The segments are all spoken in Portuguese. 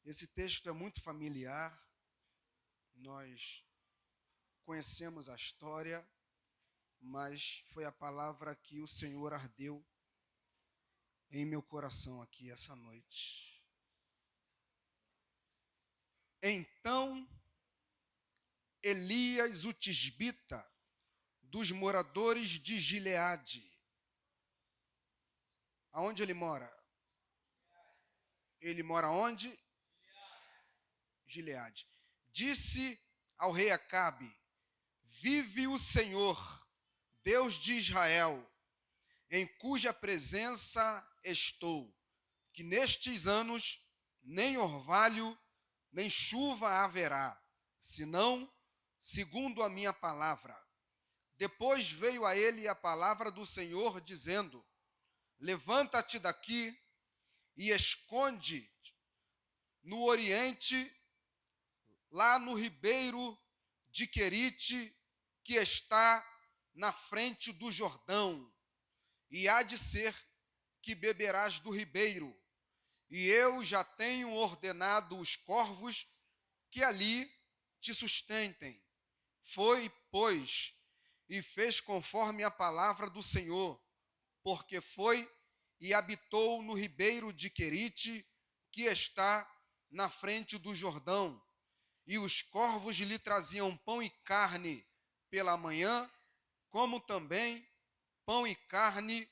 Esse texto é muito familiar, nós conhecemos a história, mas foi a palavra que o Senhor ardeu em meu coração aqui essa noite. Então, Elias, o tisbita, dos moradores de Gileade. Aonde ele mora? Ele mora onde? Gileade. Disse ao rei Acabe: vive o Senhor, Deus de Israel, em cuja presença estou, que nestes anos nem orvalho, nem chuva haverá, senão segundo a minha palavra. Depois veio a ele a palavra do Senhor, dizendo: levanta-te daqui e esconde no oriente, lá no ribeiro de Querite, que está na frente do Jordão, e há de ser que beberás do ribeiro, e eu já tenho ordenado os corvos que ali te sustentem. Foi, pois, e fez conforme a palavra do Senhor, porque foi e habitou no ribeiro de Querite, que está na frente do Jordão, e os corvos lhe traziam pão e carne pela manhã, como também pão e carne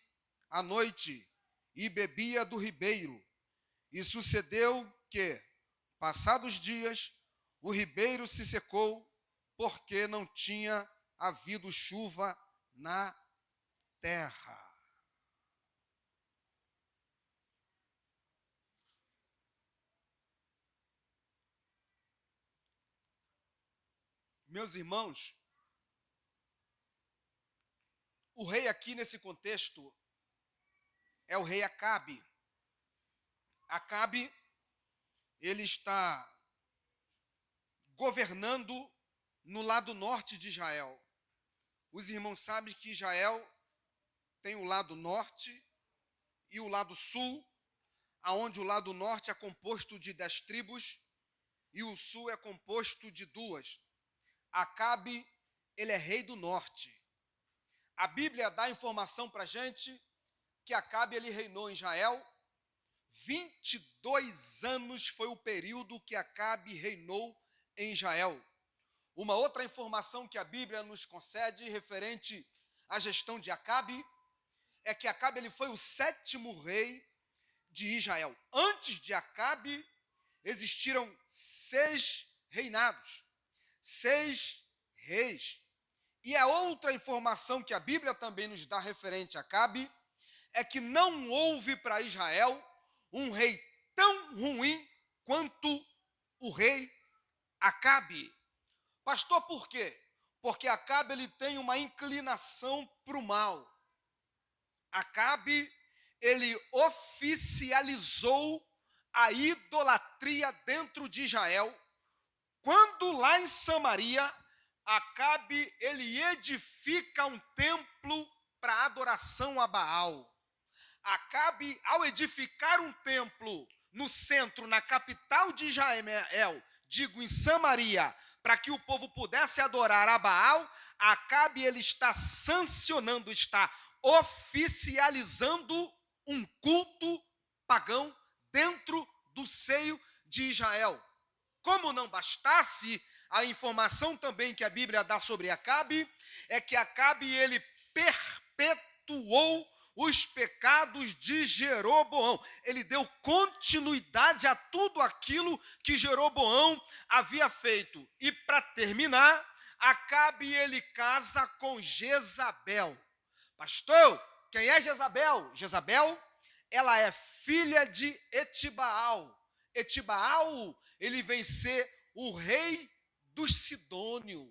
à noite, e bebia do ribeiro. E sucedeu que, passados dias, o ribeiro se secou, porque não tinha havido chuva na terra. Meus irmãos, o rei aqui nesse contexto é o rei Acabe. Acabe, ele está governando no lado norte de Israel. Os irmãos sabem que Israel tem o lado norte e o lado sul, aonde o lado norte é composto de 10 tribos e o sul é composto de 2. Acabe, ele é rei do norte. A Bíblia dá informação para a gente que Acabe, ele reinou em Israel. 22 anos foi o período que Acabe reinou em Israel. Uma outra informação que a Bíblia nos concede referente à gestão de Acabe é que Acabe, ele foi o 7º rei de Israel. Antes de Acabe, existiram 6 reinados, 6 reis. E a outra informação que a Bíblia também nos dá referente a Acabe é que não houve para Israel um rei tão ruim quanto o rei Acabe. Pastor, por quê? Porque Acabe, ele tem uma inclinação para o mal. Acabe, ele oficializou a idolatria dentro de Israel, quando lá em Samaria, Acabe, ele edifica um templo para adoração a Baal. Acabe, ao edificar um templo no centro, na capital de Israel, digo em Samaria, para que o povo pudesse adorar a Baal, Acabe, ele está sancionando, está oficializando um culto pagão dentro do seio de Israel. Como não bastasse, a informação também que a Bíblia dá sobre Acabe é que Acabe, ele perpetuou os pecados de Jeroboão. Ele deu continuidade a tudo aquilo que Jeroboão havia feito. E para terminar, Acabe, ele casa com Jezabel. Pastor, quem é Jezabel? Jezabel, ela é filha de Etibaal. Etibaal, ele vem ser o rei dos Sidônios.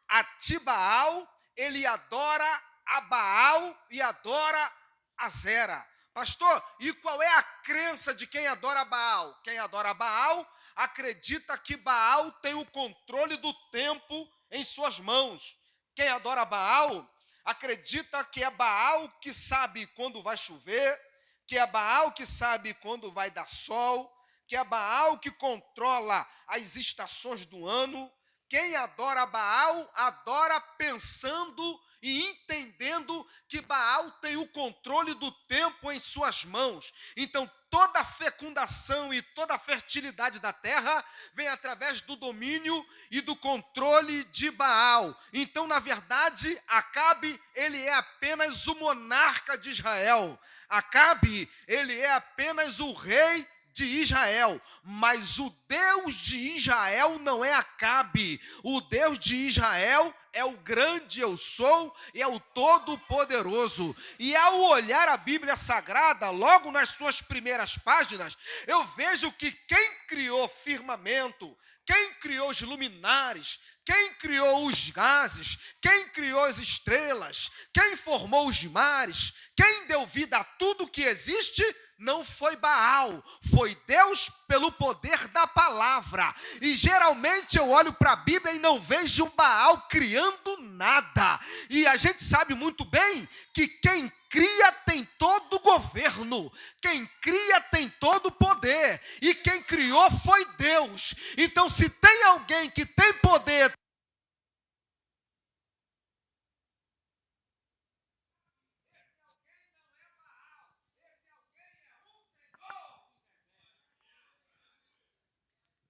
Atibaal, ele adora a Baal e adora a Zera. Pastor, e qual é a crença de quem adora Baal? Quem adora Baal acredita que Baal tem o controle do tempo em suas mãos. Quem adora Baal acredita que é Baal que sabe quando vai chover, que é Baal que sabe quando vai dar sol, que é Baal que controla as estações do ano. Quem adora Baal, adora pensando e entendendo que Baal tem o controle do tempo em suas mãos. Então, toda a fecundação e toda a fertilidade da terra vem através do domínio e do controle de Baal. Então, na verdade, Acabe, ele é apenas o monarca de Israel. Acabe, ele é apenas o rei de Israel, mas o Deus de Israel não é Acabe. O Deus de Israel é o grande eu sou e é o todo-poderoso. E ao olhar a Bíblia Sagrada, logo nas suas primeiras páginas, eu vejo que quem criou firmamento, quem criou os luminares, quem criou os gases, quem criou as estrelas, quem formou os mares, quem deu vida a tudo que existe, não foi Baal, foi Deus pelo poder da palavra. E geralmente eu olho para a Bíblia e não vejo Baal criando nada. E a gente sabe muito bem que quem cria tem todo o governo, quem cria tem todo o poder, e quem criou foi Deus. Então, se tem alguém que tem poder,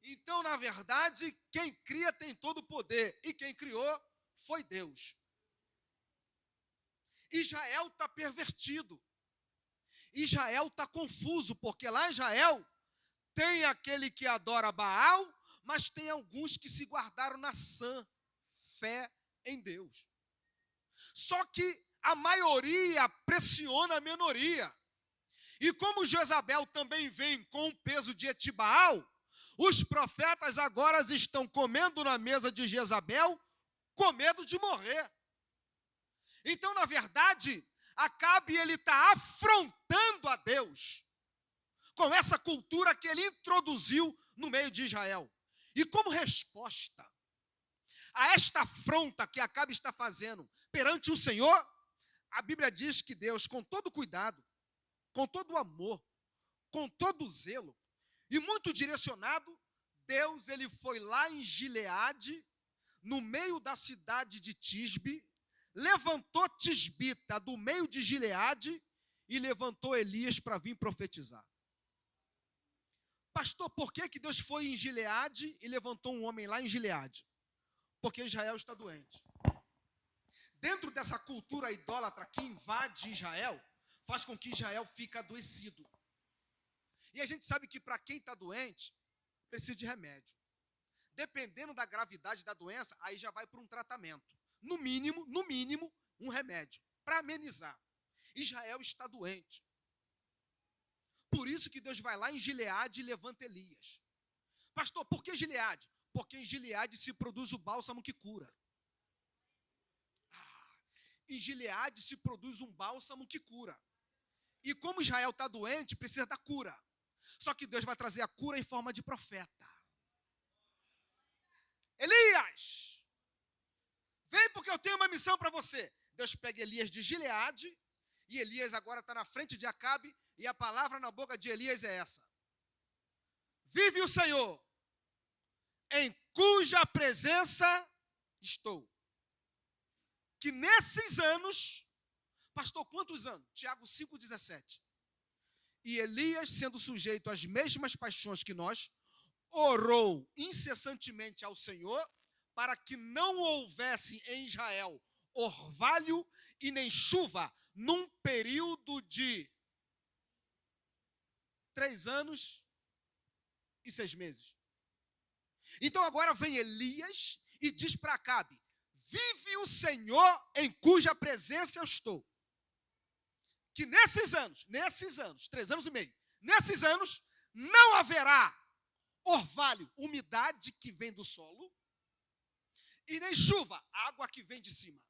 então, na verdade, quem cria tem todo o poder, e quem criou foi Deus. Israel está pervertido. Israel está confuso, porque lá em Israel tem aquele que adora Baal, mas tem alguns que se guardaram na sã fé em Deus. Só que a maioria pressiona a minoria. E como Jezabel também vem com o peso de Etibaal, os profetas agora estão comendo na mesa de Jezabel com medo de morrer. Então, na verdade, Acabe ele está afrontando a Deus com essa cultura que ele introduziu no meio de Israel. E como resposta a esta afronta que Acabe está fazendo perante o Senhor, a Bíblia diz que Deus, com todo cuidado, com todo amor, com todo zelo, e muito direcionado, Deus ele foi lá em Gileade, no meio da cidade de Tisbe, levantou Tisbita do meio de Gileade e levantou Elias para vir profetizar. Pastor, por que Deus foi em Gileade e levantou um homem lá em Gileade? Porque Israel está doente. Dentro dessa cultura idólatra que invade Israel, faz com que Israel fique adoecido. E a gente sabe que para quem está doente, precisa de remédio. Dependendo da gravidade da doença, aí já vai para um tratamento. No mínimo, um remédio, para amenizar. Israel está doente. Por isso que Deus vai lá em Gileade e levanta Elias. Pastor, por que Gileade? Porque em Gileade se produz o bálsamo que cura. Em Gileade se produz um bálsamo que cura. E como Israel está doente, precisa da cura. Só que Deus vai trazer a cura em forma de profeta. Elias! Vem porque eu tenho uma missão para você. Deus pega Elias de Gileade, e Elias agora está na frente de Acabe, e a palavra na boca de Elias é essa: vive o Senhor, em cuja presença estou. Que nesses anos, pastor, quantos anos? Tiago 5,17. E Elias, sendo sujeito às mesmas paixões que nós, orou incessantemente ao Senhor, para que não houvesse em Israel orvalho e nem chuva, num período de 3 anos e 6 meses. Então agora vem Elias e diz para Acabe: vive o Senhor em cuja presença eu estou. Que nesses anos, 3 anos e meio, nesses anos, não haverá orvalho, umidade que vem do solo, e nem chuva, água que vem de cima.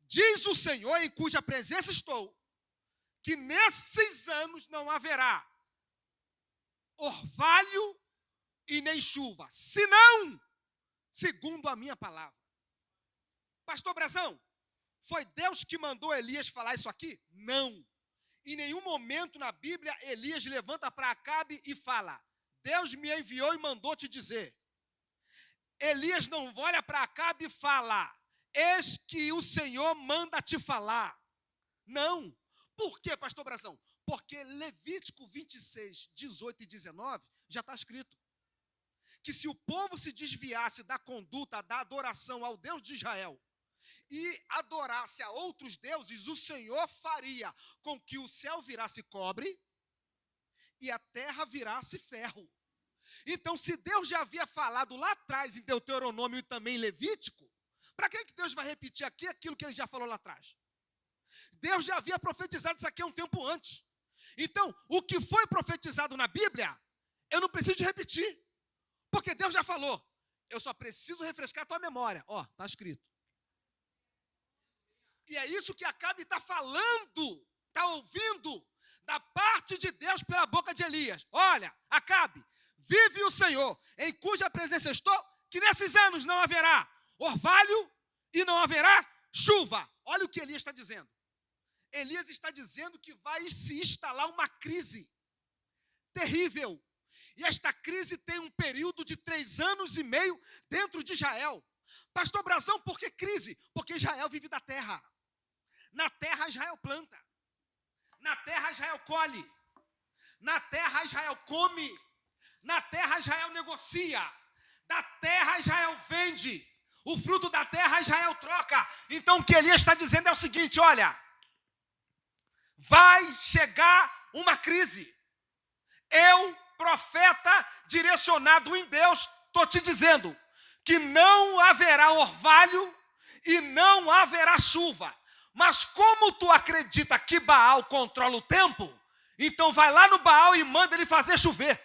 Diz o Senhor em cuja presença estou, que nesses anos não haverá orvalho e nem chuva, senão segundo a minha palavra. Pastor Brasão, foi Deus que mandou Elias falar isso aqui? Não. Em nenhum momento na Bíblia, Elias levanta para Acabe e fala: Deus me enviou e mandou te dizer. Elias não olha para Acabe e fala: eis que o Senhor manda te falar. Não. Por quê, pastor Brazão? Porque Levítico 26, 18 e 19 já está escrito que se o povo se desviasse da conduta da adoração ao Deus de Israel e adorasse a outros deuses, o Senhor faria com que o céu virasse cobre e a terra virasse ferro. Então, se Deus já havia falado lá atrás em Deuteronômio e também em Levítico, para que Deus vai repetir aqui aquilo que ele já falou lá atrás? Deus já havia profetizado isso aqui há um tempo antes. Então, o que foi profetizado na Bíblia, eu não preciso de repetir, porque Deus já falou. Eu só preciso refrescar a tua memória. Ó, está escrito. E é isso que Acabe está falando, está ouvindo da parte de Deus pela boca de Elias. Olha, Acabe, vive o Senhor, em cuja presença estou, que nesses anos não haverá orvalho e não haverá chuva. Olha o que Elias está dizendo. Elias está dizendo que vai se instalar uma crise terrível. E esta crise tem um período de 3 anos e meio dentro de Israel. Pastor Brazão, por que crise? Porque Israel vive da terra. Na terra Israel planta. Na terra Israel colhe. Na terra Israel come. Na terra Israel negocia. Da terra Israel vende. O fruto da terra Israel troca. Então o que Elias está dizendo é o seguinte, olha, vai chegar uma crise. Eu, profeta direcionado em Deus, estou te dizendo que não haverá orvalho e não haverá chuva. Mas como tu acredita que Baal controla o tempo, então vai lá no Baal e manda ele fazer chover.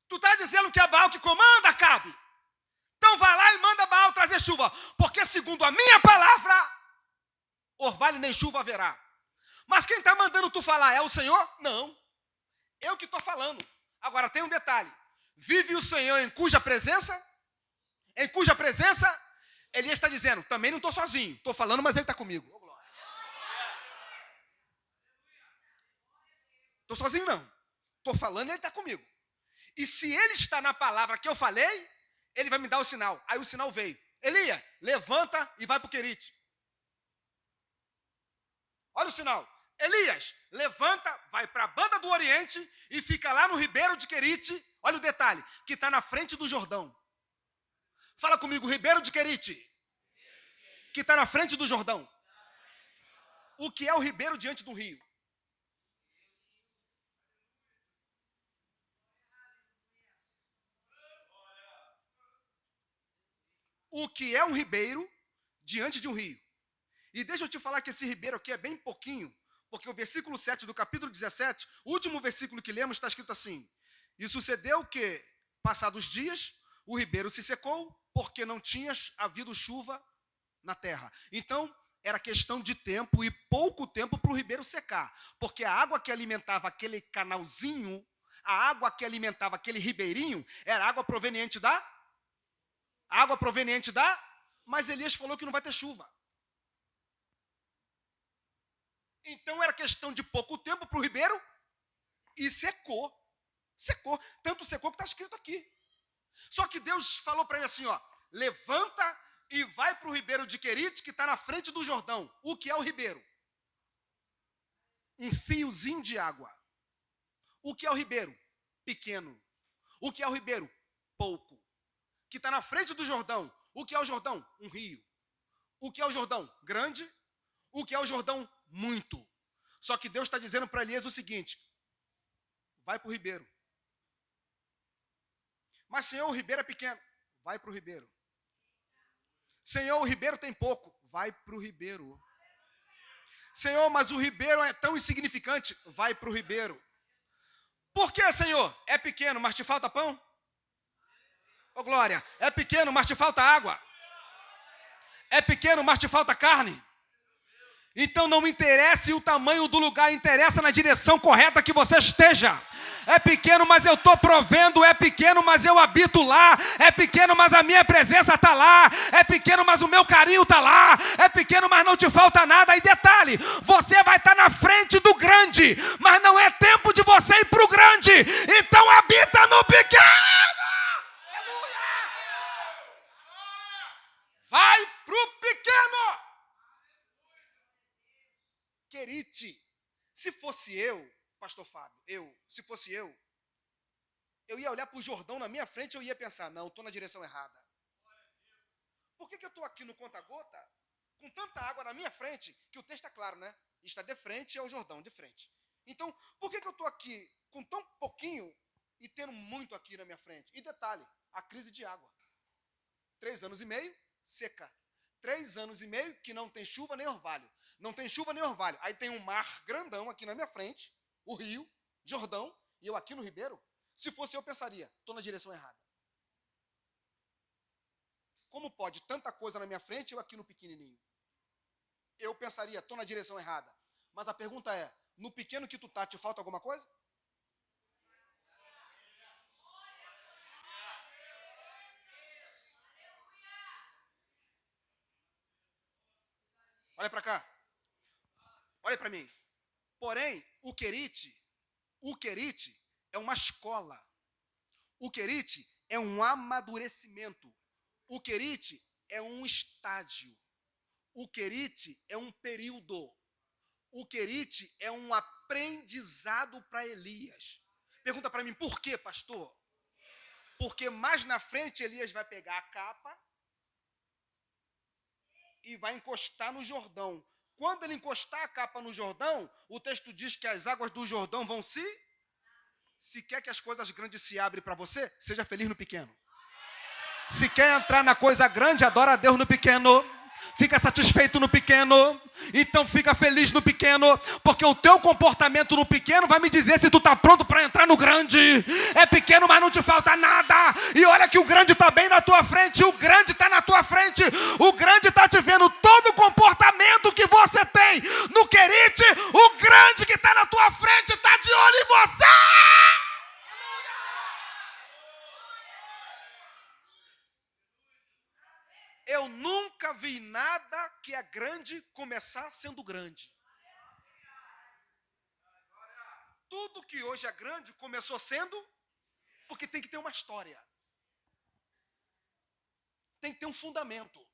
Tu está dizendo que é Baal que comanda, Acabe? Então vai lá e manda Baal trazer chuva, porque segundo a minha palavra, orvalho nem chuva haverá. Mas quem está mandando tu falar é o Senhor? Não. Eu que estou falando. Agora tem um detalhe. Vive o Senhor em cuja presença, Elias está dizendo, também não estou sozinho. Estou falando, mas ele está comigo. Estou sozinho não. Estou falando e ele está comigo. E se ele está na palavra que eu falei, ele vai me dar o sinal. Aí o sinal veio. Elias, levanta e vai para o Querite. Olha o sinal. Elias, levanta, vai para a banda do Oriente e fica lá no Ribeiro de Querite. Olha o detalhe, que está na frente do Jordão. Fala comigo, Ribeiro de Querite, que está na frente do Jordão. O que é o ribeiro diante do rio? O que é um ribeiro diante de um rio? E deixa eu te falar que esse ribeiro aqui é bem pouquinho, porque o versículo 7 do capítulo 17, o último versículo que lemos, está escrito assim: e sucedeu que, passados dias, o ribeiro se secou, porque não tinha havido chuva na terra. Então, era questão de tempo e pouco tempo para o ribeiro secar, porque a água que alimentava aquele canalzinho, a água que alimentava aquele ribeirinho, era água proveniente da... Mas Elias falou que não vai ter chuva. Então era questão de pouco tempo para o ribeiro e secou. Secou. Tanto secou que está escrito aqui. Só que Deus falou para ele assim, ó, levanta e vai para o ribeiro de Querite, que está na frente do Jordão. O que é o ribeiro? Um fiozinho de água. O que é o ribeiro? Pequeno. O que é o ribeiro? Pouco. Que está na frente do Jordão. O que é o Jordão? Um rio. O que é o Jordão? Grande. O que é o Jordão? Muito. Só que Deus está dizendo para Elias o seguinte: vai para o ribeiro. Mas, Senhor, o ribeiro é pequeno. Vai para o ribeiro. Senhor, o ribeiro tem pouco. Vai para o ribeiro. Senhor, mas o ribeiro é tão insignificante. Vai para o ribeiro. Por que, Senhor? É pequeno, mas te falta pão? Ô, glória. É pequeno, mas te falta água? É pequeno, mas te falta carne? Então não interessa o tamanho do lugar, interessa na direção correta que você esteja. É pequeno, mas eu estou provendo. É pequeno, mas eu habito lá. É pequeno, mas a minha presença está lá. É pequeno, mas o meu carinho está lá. É pequeno, mas não te falta nada. E detalhe, você vai estar na frente do grande, mas não é tempo de você ir para o grande. Então habita no pequeno. Aleluia! Vai para o pequeno. Querite, se fosse eu, pastor Fábio, se fosse eu ia olhar para o Jordão na minha frente e eu ia pensar, não, estou na direção errada. Por que eu estou aqui no conta-gota, com tanta água na minha frente, que o texto é claro, né? Está de frente ao Jordão, de frente. Então, por que eu estou aqui com tão pouquinho e tendo muito aqui na minha frente? E detalhe, a crise de água. 3 anos e meio, seca. 3 anos e meio que não tem chuva nem orvalho. Não tem chuva nem orvalho. Aí tem um mar grandão aqui na minha frente, o rio, Jordão, e eu aqui no Ribeiro. Se fosse eu, pensaria, estou na direção errada. Como pode tanta coisa na minha frente e eu aqui no pequenininho? Eu pensaria, estou na direção errada. Mas a pergunta é, no pequeno que tu tá, te falta alguma coisa? Olha para cá. Olha para mim. Porém, o querite é uma escola. O querite é um amadurecimento. O querite é um estágio. O querite é um período. O querite é um aprendizado para Elias. Pergunta para mim, por quê, pastor? Porque mais na frente Elias vai pegar a capa e vai encostar no Jordão. Quando ele encostar a capa no Jordão, o texto diz que as águas do Jordão vão se quer que as coisas grandes se abrem para você, seja feliz no pequeno. Se quer entrar na coisa grande, adora a Deus no pequeno. Fica satisfeito no pequeno. Então fica feliz no pequeno, porque o teu comportamento no pequeno vai me dizer se tu está pronto para entrar no grande. É pequeno, mas não te falta nada. E olha que o grande está bem na tua frente. O grande está na tua frente. O grande está te vendo todo o comportamento que você tem no querite. O grande que está na tua frente está de olho em você. Eu nunca vi nada que é grande começar sendo grande. Tudo que hoje é grande começou sendo porque tem que ter uma história. Tem que ter um fundamento.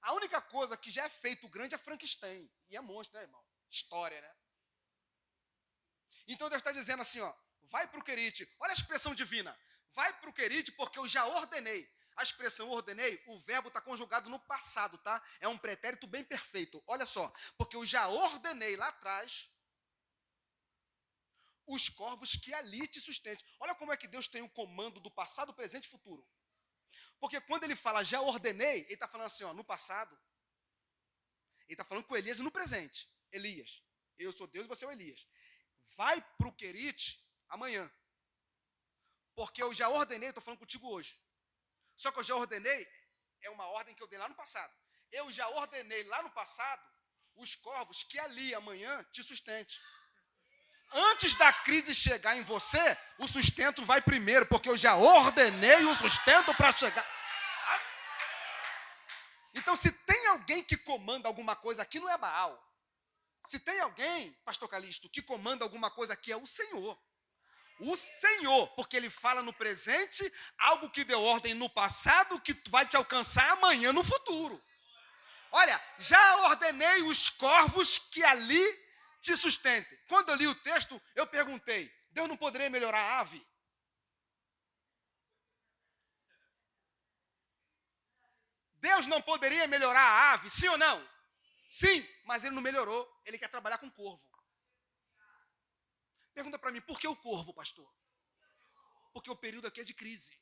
A única coisa que já é feito grande é Frankenstein. E é monstro, né, irmão? História, né? Então Deus está dizendo assim, ó, vai para o querite. Olha a expressão divina. Vai para o querite porque eu já ordenei. A expressão ordenei, o verbo está conjugado no passado, tá? É um pretérito bem perfeito. Olha só, porque eu já ordenei lá atrás os corvos que ali te sustentem. Olha como é que Deus tem o comando do passado, presente e futuro. Porque quando ele fala já ordenei, ele está falando assim, ó, no passado. Ele está falando com Elias no presente. Elias, eu sou Deus e você é o Elias. Vai para o querite amanhã. Porque eu já ordenei, estou falando contigo hoje. Só que eu já ordenei, é uma ordem que eu dei lá no passado. Eu já ordenei lá no passado os corvos que ali amanhã te sustente. Antes da crise chegar em você, o sustento vai primeiro, porque eu já ordenei o sustento para chegar. Então, se tem alguém que comanda alguma coisa aqui, não é Baal. Se tem alguém, pastor Calixto, que comanda alguma coisa aqui, é o Senhor. O Senhor, porque ele fala no presente, algo que deu ordem no passado, que vai te alcançar amanhã no futuro. Olha, já ordenei os corvos que ali te sustentem. Quando eu li o texto, eu perguntei, Deus não poderia melhorar a ave? Deus não poderia melhorar a ave, sim ou não? Sim, mas ele não melhorou, ele quer trabalhar com corvo. Pergunta para mim, por que o corvo, pastor? Porque o período aqui é de crise.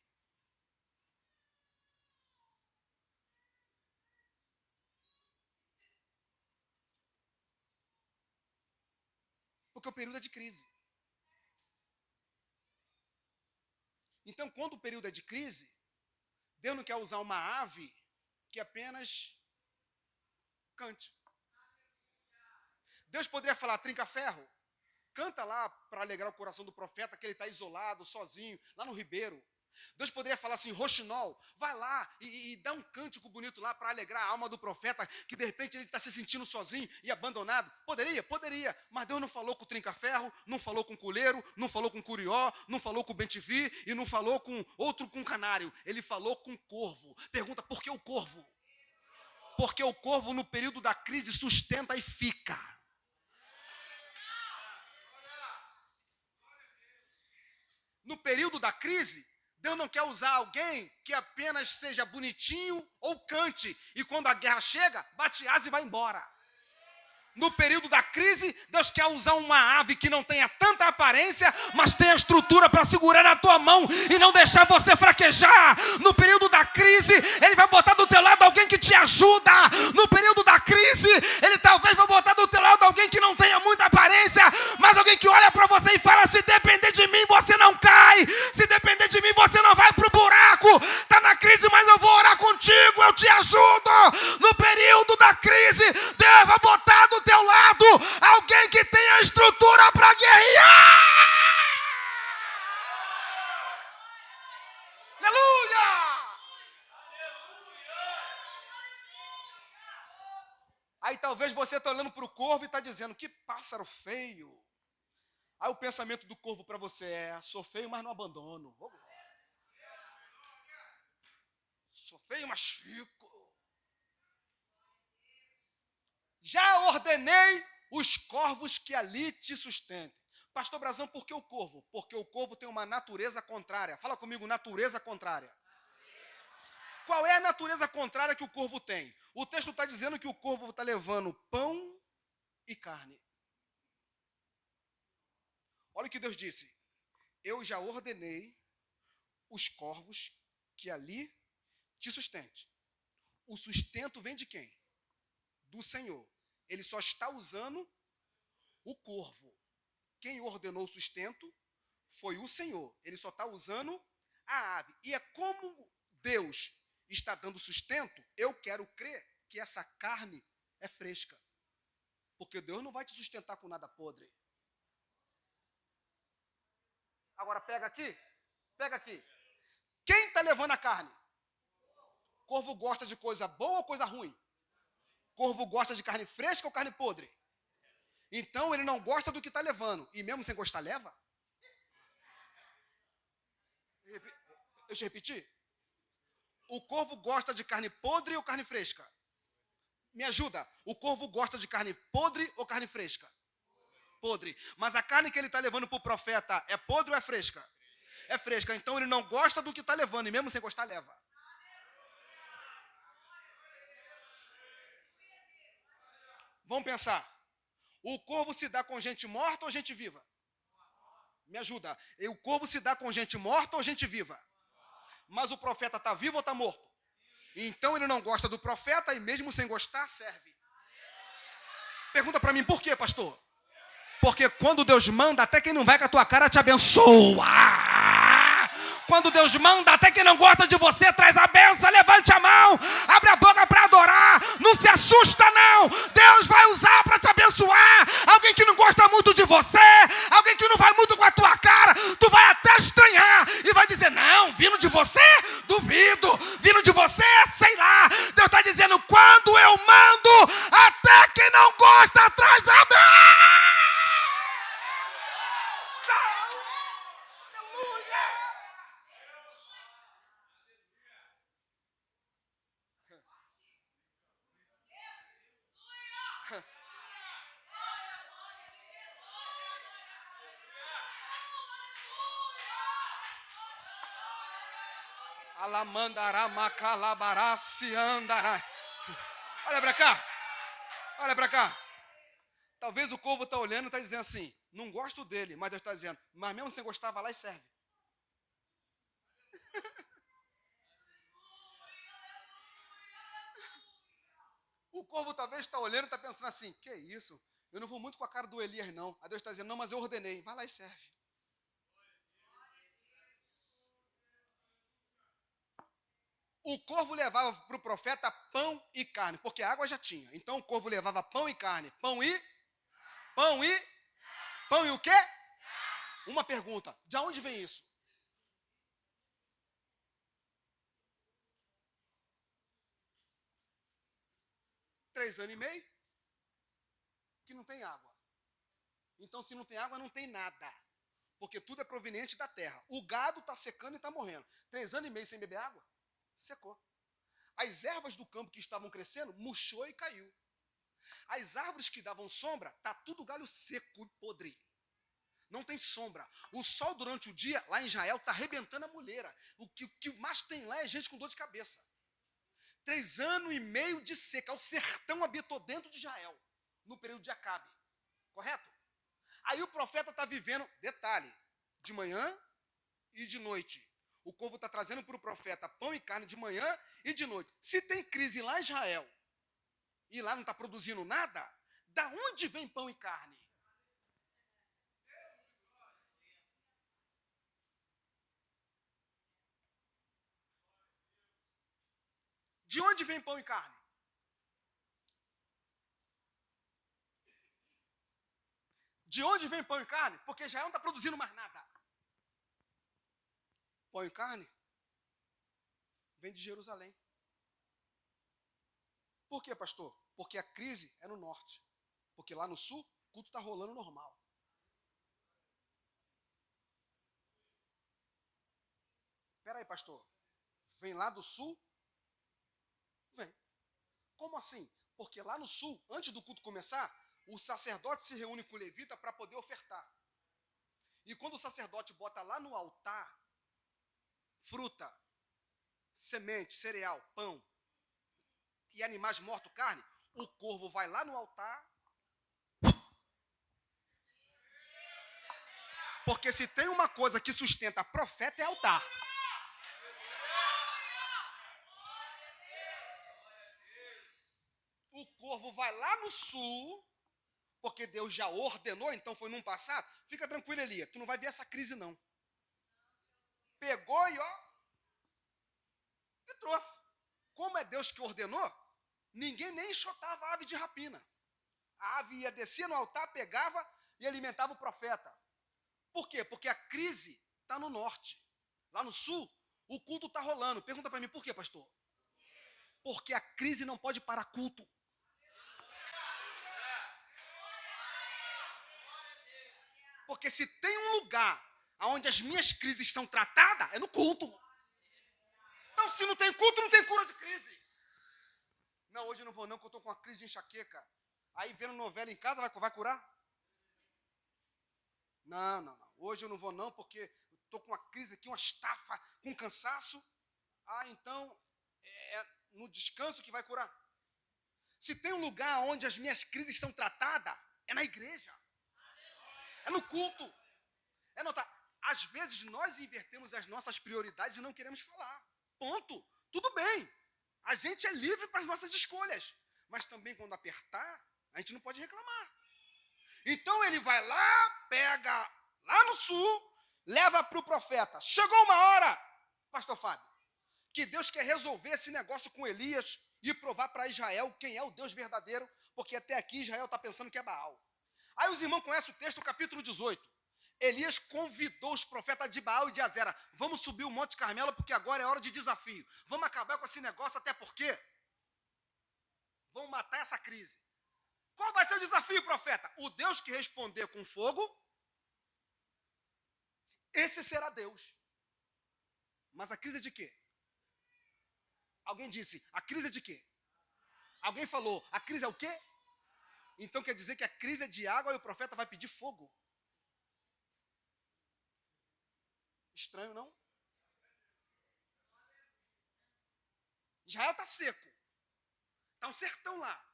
Porque o período é de crise. Então, quando o período é de crise, Deus não quer usar uma ave que apenas cante. Deus poderia falar, trinca ferro? canta lá para alegrar o coração do profeta, que ele está isolado, sozinho, lá no ribeiro. Deus poderia falar assim, roxinol, vai lá e dá um cântico bonito lá para alegrar a alma do profeta, que de repente ele está se sentindo sozinho e abandonado. Poderia, mas Deus não falou com o trinca-ferro, não falou com o culeiro, não falou com o curió, não falou com o bem-te-vi e não falou com outro com canário. Ele falou com o corvo. Pergunta, por que o corvo? Porque o corvo no período da crise sustenta e fica. No período da crise, Deus não quer usar alguém que apenas seja bonitinho ou cante. E quando a guerra chega, bate asa e vai embora. No período da crise, Deus quer usar uma ave que não tenha tanta aparência, mas tenha estrutura para segurar na tua mão e não deixar você fraquejar. No período da crise, Ele vai botar do teu lado alguém que te ajuda. No período da crise, Ele talvez vai botar do teu lado alguém que não tenha muita aparência, mas alguém que olha para você e fala, se depender de mim, você não cai. Se depender de mim, você não vai para o buraco. Está na crise, mas eu vou orar contigo, eu te ajudo. No período da crise, Deus vai botar do teu lado alguém que tenha estrutura para guerrear. Aleluia! Aí talvez você está olhando para o corvo e está dizendo, que pássaro feio. Aí o pensamento do corvo para você é, sou feio, mas não abandono. Sou feio, mas fico. Já ordenei os corvos que ali te sustentem. Pastor Brazão, por que o corvo? Porque o corvo tem uma natureza contrária. Fala comigo, natureza contrária. Qual é a natureza contrária que o corvo tem? O texto está dizendo que o corvo está levando pão e carne. Olha o que Deus disse. Eu já ordenei os corvos que ali te sustentem. O sustento vem de quem? Do Senhor. Ele só está usando o corvo. Quem ordenou o sustento foi o Senhor. Ele só está usando a ave. E é como Deus está dando sustento, eu quero crer que essa carne é fresca. Porque Deus não vai te sustentar com nada podre. Agora pega aqui. Quem está levando a carne? Corvo gosta de coisa boa ou coisa ruim? Corvo gosta de carne fresca ou carne podre? Então ele não gosta do que está levando. E mesmo sem gostar, leva? Deixa eu repetir. O corvo gosta de carne podre ou carne fresca? Me ajuda. O corvo gosta de carne podre ou carne fresca? Podre. Mas a carne que ele está levando para o profeta é podre ou é fresca? É fresca. Então ele não gosta do que está levando. E mesmo sem gostar, leva. Vamos pensar. O corvo se dá com gente morta ou gente viva? Me ajuda. O corvo se dá com gente morta ou gente viva? Mas o profeta está vivo ou está morto? Então ele não gosta do profeta e mesmo sem gostar, serve. Pergunta para mim, por quê, pastor? Porque quando Deus manda, até quem não vai com a tua cara te abençoa. Quando Deus manda, até quem não gosta de você, traz a benção, levante a mão, abre a boca para adorar, não se assusta não, Deus vai usar para te abençoar, alguém que não gosta muito de você, alguém que não vai muito com a tua cara, tu vai até estranhar, e vai dizer, não, vindo de você, duvido, vindo de você, sei lá, Deus está dizendo, quando eu mando, até quem não gosta, traz a benção. Alamandará, macalabará, se andará. Olha para cá. Talvez o corvo está olhando e está dizendo assim, não gosto dele, mas Deus está dizendo, mas mesmo sem gostar, vai lá e serve. O corvo talvez está olhando e está pensando assim, que isso? Eu não vou muito com a cara do Elias não. Aí Deus está dizendo, não, mas eu ordenei, vai lá e serve. O corvo levava para o profeta pão e carne, porque a água já tinha. Então o corvo levava pão e carne. Pão e Pão e o quê? Uma pergunta, de onde vem isso? Três anos e meio que não tem água. Então, se não tem água, não tem nada. Porque tudo é proveniente da terra. O gado está secando e está morrendo. 3 anos e meio sem beber água, secou. As ervas do campo que estavam crescendo, murchou e caiu. As árvores que davam sombra, está tudo galho seco e podre. Não tem sombra. O sol durante o dia, lá em Israel, está arrebentando a mulheira. O que mais tem lá é gente com dor de cabeça. 3 anos e meio de seca. O sertão habitou dentro de Israel, no período de Acabe. Correto? Aí o profeta está vivendo, detalhe, de manhã e de noite. O povo está trazendo para o profeta pão e carne de manhã e de noite. Se tem crise lá em Israel e lá não está produzindo nada, da onde vem pão e carne? De onde vem pão e carne? De onde vem pão e carne? Porque Israel não está produzindo mais nada. Pão e carne vem de Jerusalém. Por quê, pastor? Porque a crise é no norte. Porque lá no sul, o culto está rolando normal. Espera aí, pastor. Vem lá do sul? Vem. Como assim? Porque lá no sul, antes do culto começar, o sacerdote se reúne com o levita para poder ofertar. E quando o sacerdote bota lá no altar fruta, semente, cereal, pão e animais mortos, carne, o corvo vai lá no altar. Porque se tem uma coisa que sustenta profeta é altar. O corvo vai lá no sul, porque Deus já ordenou, então foi num passado. Fica tranquilo, Elia, tu não vai ver essa crise não. Pegou e trouxe. Como é Deus que ordenou, ninguém nem enxotava a ave de rapina. A ave ia descer no altar, pegava e alimentava o profeta. Por quê? Porque a crise está no norte. Lá no sul, o culto está rolando. Pergunta para mim, por quê, pastor? Porque a crise não pode parar culto. Porque se tem um lugar onde as minhas crises são tratadas, é no culto. Então, se não tem culto, não tem cura de crise. Não, hoje eu não vou não, porque eu estou com uma crise de enxaqueca. Aí, vendo novela em casa, vai curar? Não. Hoje eu não vou não, porque estou com uma crise aqui, uma estafa, com cansaço. Então, é no descanso que vai curar. Se tem um lugar onde as minhas crises são tratadas, é na igreja. É no culto. É notar. Às vezes nós invertemos as nossas prioridades e não queremos falar. Ponto. Tudo bem. A gente é livre para as nossas escolhas. Mas também quando apertar, a gente não pode reclamar. Então ele vai lá, pega lá no sul, leva para o profeta. Chegou uma hora, pastor Fábio, que Deus quer resolver esse negócio com Elias e provar para Israel quem é o Deus verdadeiro, porque até aqui Israel está pensando que é Baal. Aí os irmãos conhecem o texto, capítulo 18. Elias convidou os profetas de Baal e de Azera. Vamos subir o Monte Carmelo, porque agora é hora de desafio. Vamos acabar com esse negócio, até porque vamos matar essa crise. Qual vai ser o desafio, profeta? O Deus que responder com fogo, esse será Deus. Mas a crise é de quê? Alguém disse, a crise é de quê? Alguém falou, a crise é o quê? Então quer dizer que a crise é de água e o profeta vai pedir fogo. Estranho, não? Israel está seco. Está um sertão lá.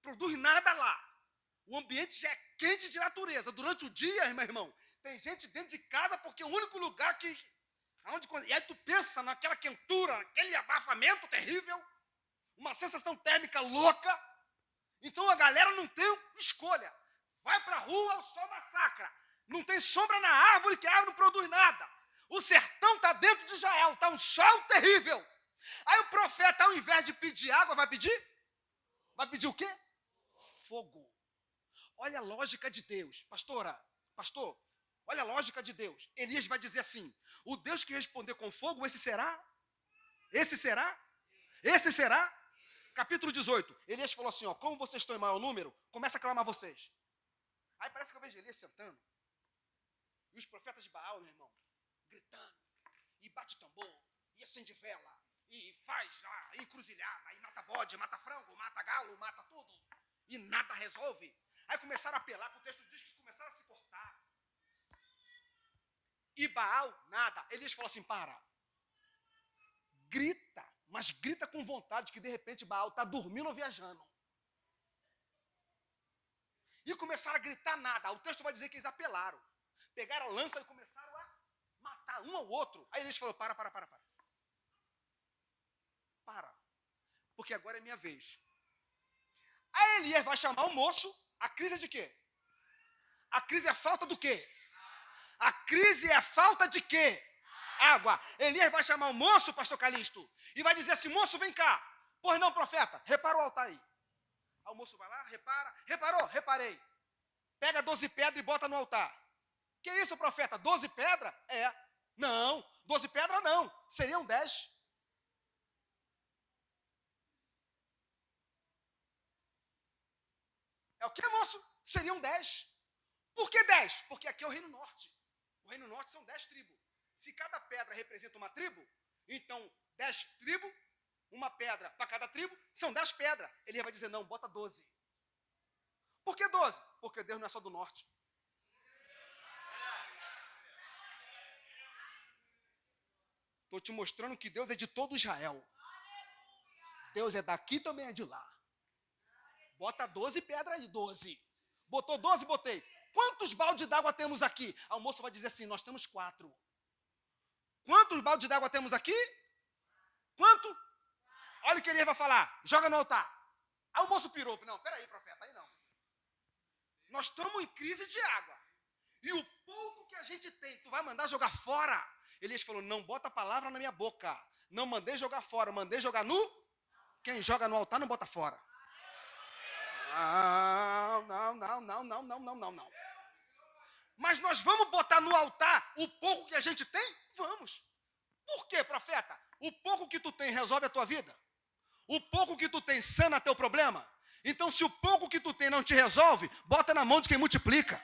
Produz nada lá. O ambiente já é quente de natureza. Durante o dia, meu irmão, tem gente dentro de casa porque é o único lugar que... e aí tu pensa naquela quentura, naquele abafamento terrível, uma sensação térmica louca. Então a galera não tem escolha. Vai para a rua, o sol massacra. Não tem sombra na árvore, que a árvore não produz nada. O sertão está dentro de Israel, está um sol terrível. Aí o profeta, ao invés de pedir água, vai pedir? Vai pedir o quê? Fogo. olha a lógica de Deus. Pastor, olha a lógica de Deus. Elias vai dizer assim, o Deus que responder com fogo, esse será? Esse será? Esse será? Capítulo 18. Elias falou assim, ó, como vocês estão em maior número, começa a clamar vocês. Aí parece que eu vejo Elias sentando. E os profetas de Baal, meu irmão, gritando. E bate tambor. E acende vela. E faz lá, encruzilhada. E mata bode, mata frango, mata galo, mata tudo. E nada resolve. Aí começaram a apelar, que o texto diz que começaram a se cortar. E Baal, nada. Elias falou assim, para. Grita, mas grita com vontade, que de repente Baal está dormindo ou viajando. E começaram a gritar nada. O texto vai dizer que eles apelaram. Pegaram a lança e começaram a matar um ao outro. Aí Elias falou, para. Porque agora é minha vez. Aí Elias vai chamar o moço. A crise é de quê? A crise é falta do quê? A crise é falta de quê? Água. Elias vai chamar o moço, pastor Calixto, e vai dizer assim, moço, vem cá. Pois não, profeta, repara o altar aí. Aí o moço vai lá, repara. Reparou? Reparei. Pega 12 pedras e bota no altar. Que isso, profeta? 12 pedras? É. Não, 12 pedras não. Seriam 10. É o que, moço? Seriam 10. Por que 10? Porque aqui é o Reino Norte. O Reino Norte são 10 tribos. Se cada pedra representa uma tribo, então 10 tribos, uma pedra para cada tribo, são 10 pedras. Ele vai dizer, não, bota 12. Por que 12? Porque Deus não é só do norte. Estou te mostrando que Deus é de todo Israel. Deus é daqui, também é de lá. Bota 12 pedras aí, 12. Botou 12, botei. Quantos baldes d'água temos aqui? A moça vai dizer assim, nós temos 4. Quantos baldes d'água temos aqui? Quanto? Olha o que ele vai falar. Joga no altar. Aí o moço pirou. Não, peraí, profeta, aí não. Nós estamos em crise de água. E o pouco que a gente tem, tu vai mandar jogar fora? Elias falou, não bota a palavra na minha boca. Não mandei jogar fora, mandei jogar no... Quem joga no altar não bota fora. Não. Mas nós vamos botar no altar o pouco que a gente tem? Vamos. Por quê, profeta? O pouco que tu tem resolve a tua vida? O pouco que tu tem sana teu problema? Então, se o pouco que tu tem não te resolve, bota na mão de quem multiplica.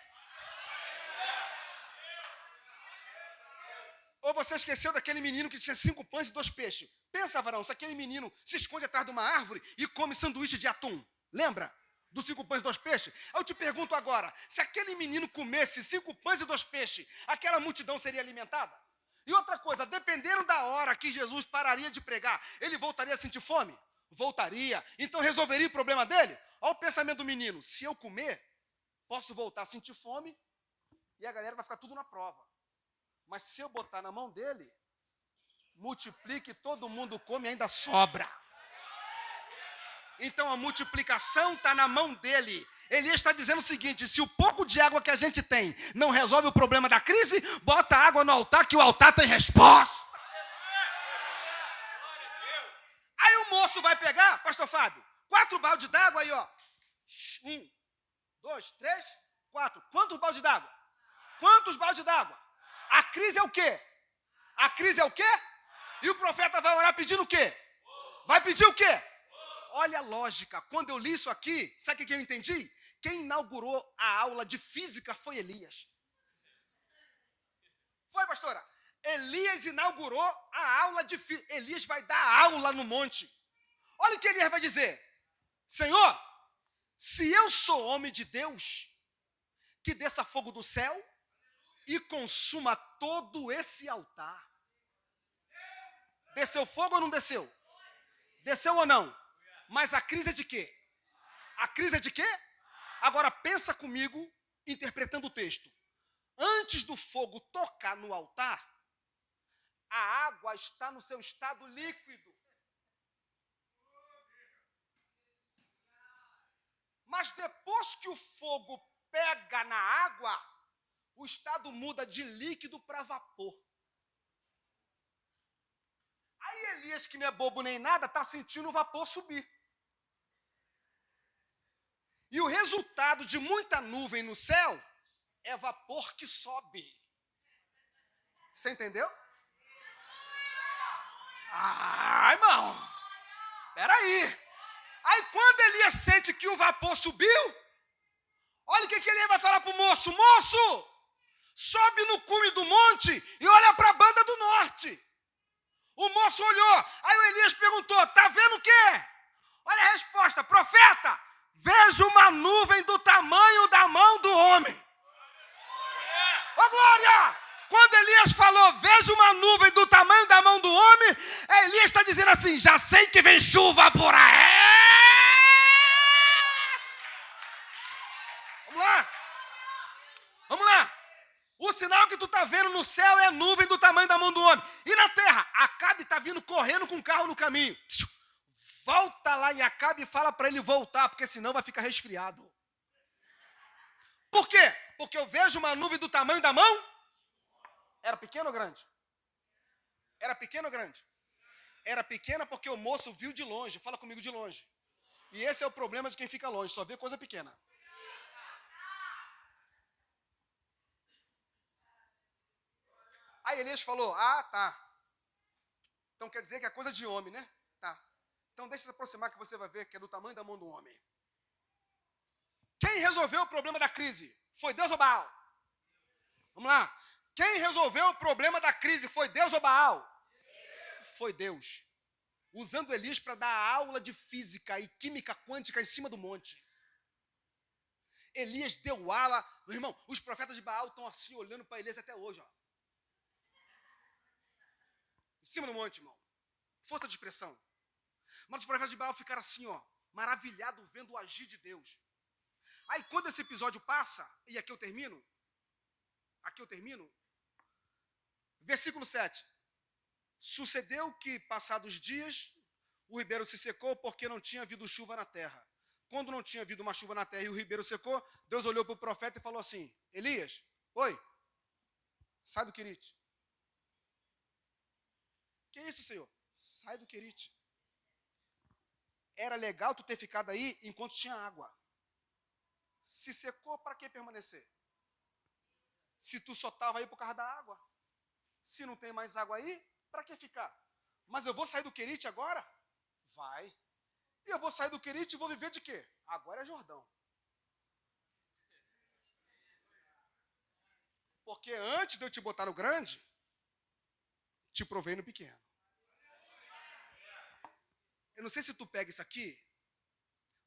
Ou você esqueceu daquele menino que tinha 5 pães e 2 peixes? Pensa, varão, se aquele menino se esconde atrás de uma árvore e come sanduíche de atum. Lembra? Dos 5 pães e 2 peixes? Eu te pergunto agora, se aquele menino comesse 5 pães e 2 peixes, aquela multidão seria alimentada? E outra coisa, dependendo da hora que Jesus pararia de pregar, ele voltaria a sentir fome? Voltaria. Então resolveria o problema dele? Olha o pensamento do menino. Se eu comer, posso voltar a sentir fome e a galera vai ficar tudo na prova. Mas se eu botar na mão dele, multiplique, todo mundo come e ainda sobra. Então a multiplicação está na mão dele. Elias está dizendo o seguinte, se o pouco de água que a gente tem não resolve o problema da crise, bota água no altar, que o altar tem resposta. Aí o moço vai pegar, pastor Fábio, 4 baldes d'água aí, ó. 1, 2, 3, 4. Quantos baldes d'água? Quantos baldes d'água? A crise é o quê? A crise é o quê? E o profeta vai orar pedindo o quê? Vai pedir o quê? Olha a lógica. Quando eu li isso aqui, sabe o que eu entendi? Quem inaugurou a aula de física foi Elias. Foi, pastora? Elias inaugurou a aula de física. Elias vai dar aula no monte. Olha o que Elias vai dizer. Senhor, se eu sou homem de Deus, que desça fogo do céu e consuma todo esse altar. Desceu fogo ou não desceu? Desceu ou não? Mas a crise é de quê? A crise é de quê? Agora pensa comigo, interpretando o texto. Antes do fogo tocar no altar, a água está no seu estado líquido. Mas depois que o fogo pega na água, o estado muda de líquido para vapor. Aí Elias, que não é bobo nem nada, está sentindo o vapor subir. E o resultado de muita nuvem no céu é vapor que sobe. Você entendeu? Irmão, peraí. Aí quando Elias sente que o vapor subiu, olha o que Elias vai falar para o moço. Moço, sobe no cume do monte e olha para a banda do norte. O moço olhou, aí o Elias perguntou, tá vendo o quê? Olha a resposta, profeta, vejo uma nuvem do tamanho da mão do homem. Ô glória! Quando Elias falou, vejo uma nuvem do tamanho da mão do homem, Elias está dizendo assim, já sei que vem chuva por aí. Vamos lá. O sinal que tu está vendo no céu é a nuvem do tamanho da mão do homem. E na terra, Acabe está vindo correndo com o carro no caminho. Volta lá em Acabe e fala para ele voltar, porque senão vai ficar resfriado. Por quê? Porque eu vejo uma nuvem do tamanho da mão. Era pequena ou grande? Era pequena ou grande? Era pequena porque o moço viu de longe. Fala comigo de longe. E esse é o problema de quem fica longe, só vê coisa pequena. Aí Elias falou, tá. Então quer dizer que é coisa de homem, né? Tá. Então deixa se aproximar que você vai ver que é do tamanho da mão do homem. Quem resolveu o problema da crise? Foi Deus ou Baal? Vamos lá. Quem resolveu o problema da crise? Foi Deus ou Baal? Foi Deus. Usando Elias para dar aula de física e química quântica em cima do monte. Elias deu aula. Irmão, os profetas de Baal estão assim olhando para Elias até hoje. Ó. Em cima do monte, irmão. Força de expressão. Mas os profetas de Baal ficaram assim, ó, maravilhados vendo o agir de Deus. Aí quando esse episódio passa, e aqui eu termino, versículo 7. Sucedeu que, passados dias, o ribeiro se secou porque não tinha havido chuva na terra. Quando não tinha havido uma chuva na terra e o ribeiro secou, Deus olhou para o profeta e falou assim, Elias, oi, sai do Querite. Que isso, Senhor? Sai do Querite. Era legal tu ter ficado aí enquanto tinha água. Se secou, para que permanecer? Se tu só estava aí por causa da água. Se não tem mais água aí, para que ficar? Mas eu vou sair do Querite agora? Vai. E eu vou sair do Querite e vou viver de quê? Agora é Jordão. Porque antes de eu te botar no grande, te provei no pequeno. Eu não sei se tu pega isso aqui,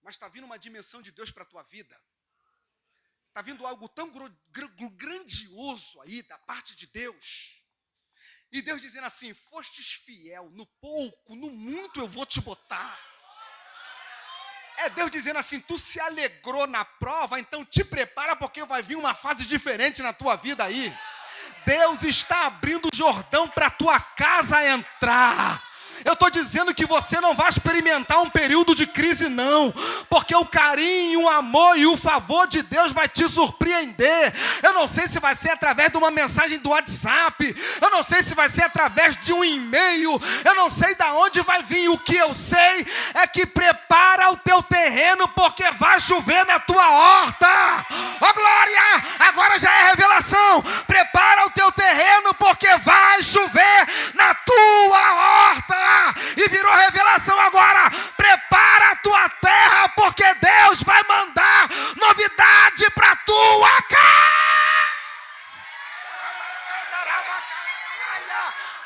mas está vindo uma dimensão de Deus para a tua vida. Está vindo algo tão grandioso aí da parte de Deus. E Deus dizendo assim, fostes fiel no pouco, no muito eu vou te botar. É Deus dizendo assim, tu se alegrou na prova, então te prepara porque vai vir uma fase diferente na tua vida aí. Deus está abrindo o Jordão para a tua casa entrar. Eu estou dizendo que você não vai experimentar um período de crise, não. Porque o carinho, o amor e o favor de Deus vai te surpreender. Eu não sei se vai ser através de uma mensagem do WhatsApp. Eu não sei se vai ser através de um e-mail. Eu não sei de onde vai vir. O que eu sei é que prepara o teu terreno porque vai chover na tua horta. Ó glória! Agora já é revelação. Prepara o teu terreno porque vai chover na tua horta. E virou revelação agora. Prepara a tua terra, porque Deus vai mandar novidade para a tua casa.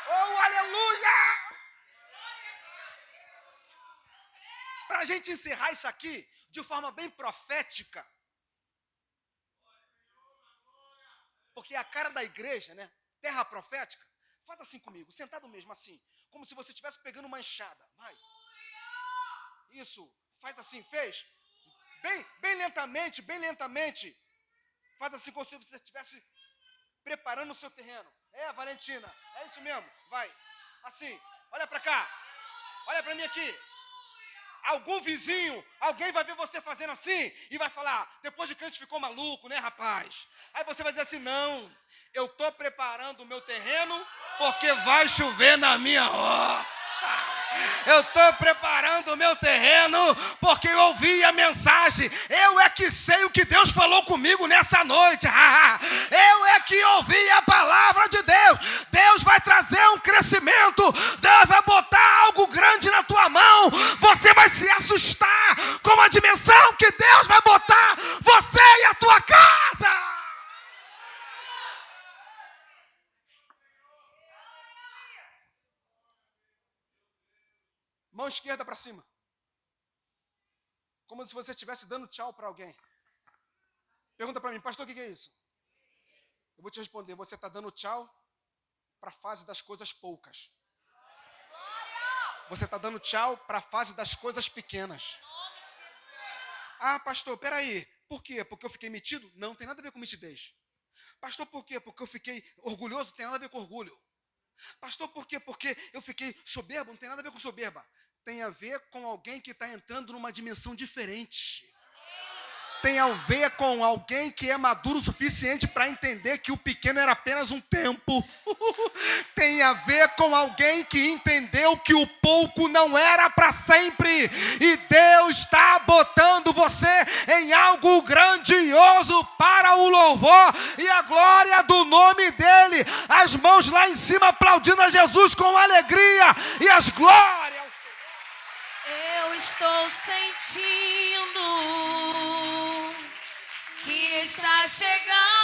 Oh, aleluia! Para a gente encerrar isso aqui de forma bem profética, porque é a cara da igreja, né? Terra profética. Faz assim comigo, sentado mesmo assim. Como se você estivesse pegando uma enxada. Vai. Isso. Faz assim. Fez? Bem lentamente, bem lentamente. Faz assim como se você estivesse preparando o seu terreno. É, Valentina. É isso mesmo. Vai. Assim. Olha para cá. Olha para mim aqui. Algum vizinho, alguém vai ver você fazendo assim e vai falar, depois de crente ficou maluco, né, rapaz? Aí você vai dizer assim, não, eu estou preparando o meu terreno porque vai chover na minha horta. Eu estou preparando do meu terreno, porque eu ouvi a mensagem. Eu é que sei o que Deus falou comigo nessa noite. Eu é que ouvi a palavra de Deus. Deus vai trazer um crescimento. Deus vai botar algo grande na tua mão. Você vai se assustar com a dimensão que Deus vai botar você e a tua casa. Mão esquerda para cima. Como se você estivesse dando tchau para alguém. Pergunta para mim, pastor, o que é isso? Eu vou te responder, você está dando tchau para a fase das coisas poucas. Você está dando tchau para a fase das coisas pequenas. Ah, pastor, peraí. Por quê? Porque eu fiquei metido? Não, tem nada a ver com mitidez. Pastor, por quê? Porque eu fiquei orgulhoso? Não tem nada a ver com orgulho. Pastor, por quê? Porque eu fiquei soberbo? Não tem nada a ver com soberba. Tem a ver com alguém que está entrando numa dimensão diferente. Tem a ver com alguém que é maduro o suficiente para entender que o pequeno era apenas um tempo. Tem a ver com alguém que entendeu que o pouco não era para sempre. E Deus está botando você em algo grandioso para o louvor e a glória do nome dEle. As mãos lá em cima aplaudindo a Jesus com alegria e as glórias ao Senhor. Eu estou sentindo que está chegando